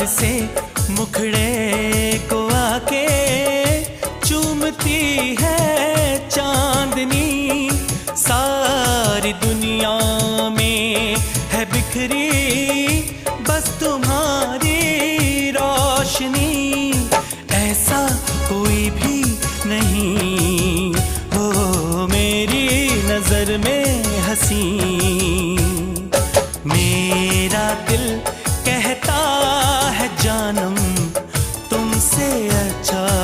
प्यार से मुखड़े को आके चूमती है चांदनी। सारी दुनिया में है बिखरी बस तुम्हारी रोशनी। ऐसा कोई भी नहीं हो मेरी नजर में हंसी।